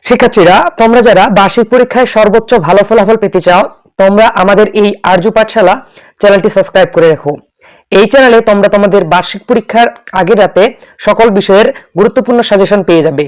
শিক্ষার্থীরা, তোমরা যারা বার্ষিক পরীক্ষায় সর্বোচ্চ ভালো ফলাফল পেতে চাও, তোমরা আমাদের এই আরজু পাঠশালা চ্যানেলটি সাবস্ক্রাইব করে রাখো। এই চ্যানেলে তোমরা তোমাদের বার্ষিক পরীক্ষার আগের রাতে সকল বিষয়ের গুরুত্বপূর্ণ সাজেশন পেয়ে যাবে।